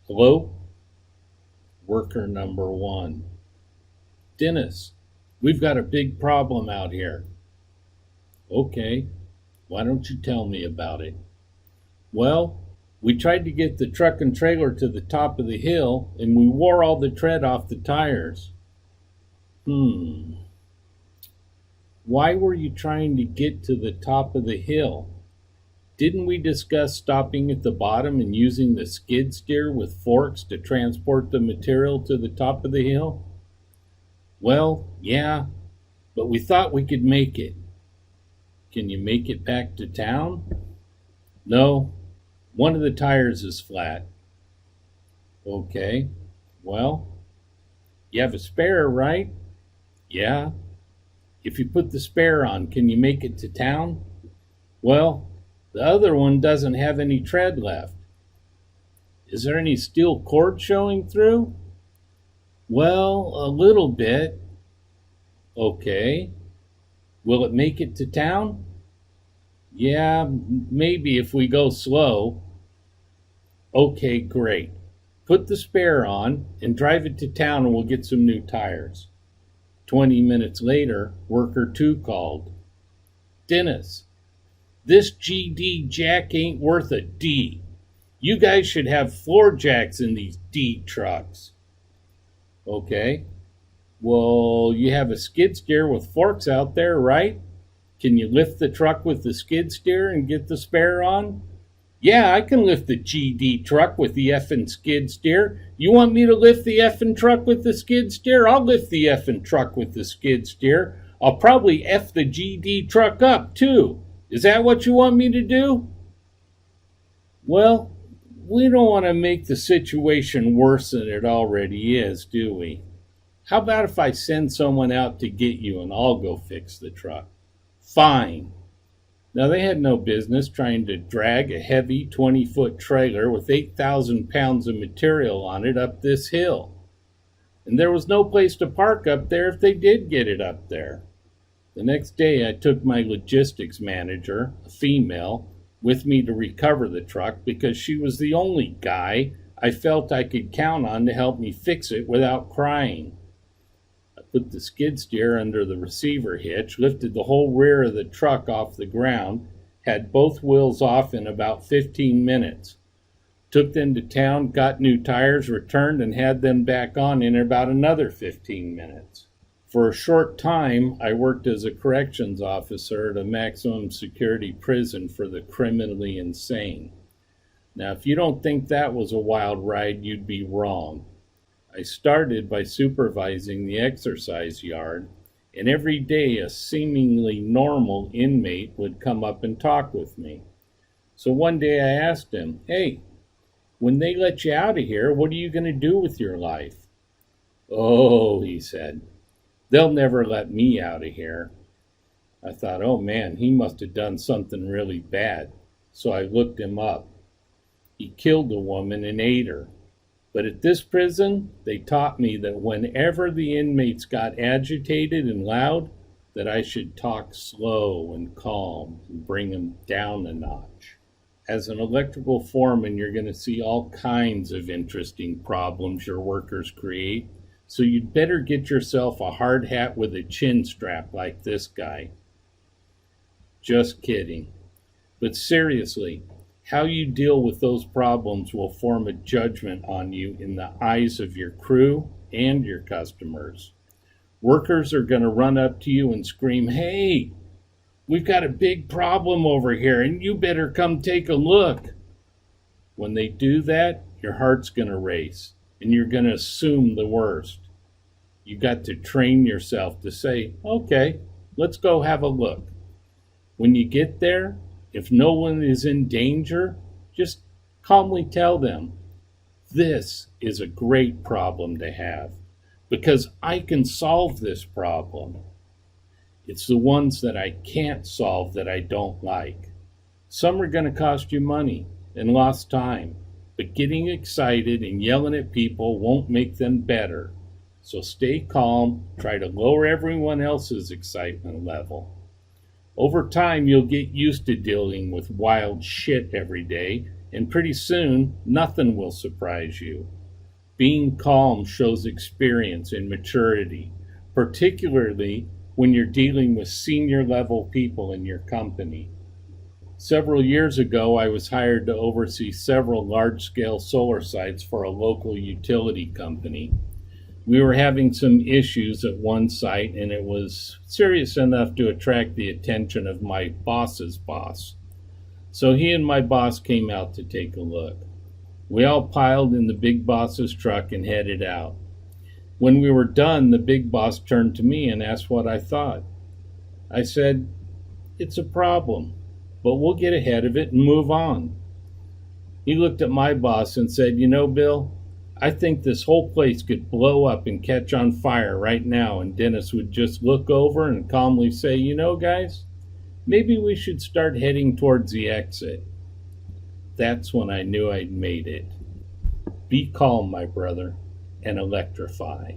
Hello? Worker number one. Dennis, we've got a big problem out here. Okay, why don't you tell me about it? Well, we tried to get the truck and trailer to the top of the hill and we wore all the tread off the tires. Why were you trying to get to the top of the hill? Didn't we discuss stopping at the bottom and using the skid steer with forks to transport the material to the top of the hill? Well, yeah, but we thought we could make it. Can you make it back to town? No, one of the tires is flat. Okay, well, you have a spare, right? Yeah. If you put the spare on, can you make it to town? Well, the other one doesn't have any tread left. Is there any steel cord showing through? Well, a little bit. Okay. Will it make it to town? Yeah, maybe if we go slow. Okay, great. Put the spare on and drive it to town and we'll get some new tires. 20 minutes later, worker 2 called. Dennis, this GD jack ain't worth a D. You guys should have floor jacks in these D trucks. Okay. Well, you have a skid steer with forks out there, right? Can you lift the truck with the skid steer and get the spare on? Yeah, I can lift the GD truck with the effing skid steer. You want me to lift the effing truck with the skid steer? I'll lift the effing truck with the skid steer. I'll probably F the GD truck up, too. Is that what you want me to do? Well, we don't want to make the situation worse than it already is, do we? How about if I send someone out to get you and I'll go fix the truck? Fine. Now, they had no business trying to drag a heavy 20-foot trailer with 8,000 pounds of material on it up this hill. And there was no place to park up there if they did get it up there. The next day, I took my logistics manager, a female, with me to recover the truck because she was the only guy I felt I could count on to help me fix it without crying. I put the skid steer under the receiver hitch, lifted the whole rear of the truck off the ground, had both wheels off in about 15 minutes. Took them to town, got new tires, returned, and had them back on in about another 15 minutes. For a short time, I worked as a corrections officer at a maximum security prison for the criminally insane. Now, if you don't think that was a wild ride, you'd be wrong. I started by supervising the exercise yard, and every day a seemingly normal inmate would come up and talk with me. So one day I asked him, "Hey, when they let you out of here, what are you going to do with your life?" "Oh," he said, "they'll never let me out of here." I thought, oh man, he must have done something really bad. So I looked him up. He killed a woman and ate her. But at this prison, they taught me that whenever the inmates got agitated and loud, that I should talk slow and calm and bring them down a notch. As an electrical foreman, you're going to see all kinds of interesting problems your workers create. So you'd better get yourself a hard hat with a chin strap like this guy. Just kidding. But seriously, how you deal with those problems will form a judgment on you in the eyes of your crew and your customers. Workers are going to run up to you and scream, "Hey, we've got a big problem over here and you better come take a look." When they do that, your heart's going to race and you're going to assume the worst. You got to train yourself to say, "Okay, let's go have a look." When you get there, if no one is in danger, just calmly tell them, "This is a great problem to have because I can solve this problem. It's the ones that I can't solve that I don't like. Some are going to cost you money and lost time, but getting excited and yelling at people won't make them better. So stay calm, try to lower everyone else's excitement level. Over time, you'll get used to dealing with wild shit every day, and pretty soon nothing will surprise you. Being calm shows experience and maturity, particularly when you're dealing with senior level people in your company. Several years ago, I was hired to oversee several large-scale solar sites for a local utility company. We were having some issues at one site, and it was serious enough to attract the attention of my boss's boss. So he and my boss came out to take a look. We all piled in the big boss's truck and headed out. When we were done, the big boss turned to me and asked what I thought. I said, "It's a problem, but we'll get ahead of it and move on." He looked at my boss and said, "You know, Bill, I think this whole place could blow up and catch on fire right now, and Dennis would just look over and calmly say, 'You know, guys, maybe we should start heading towards the exit.'" That's when I knew I'd made it. Be calm, my brother, and electrify.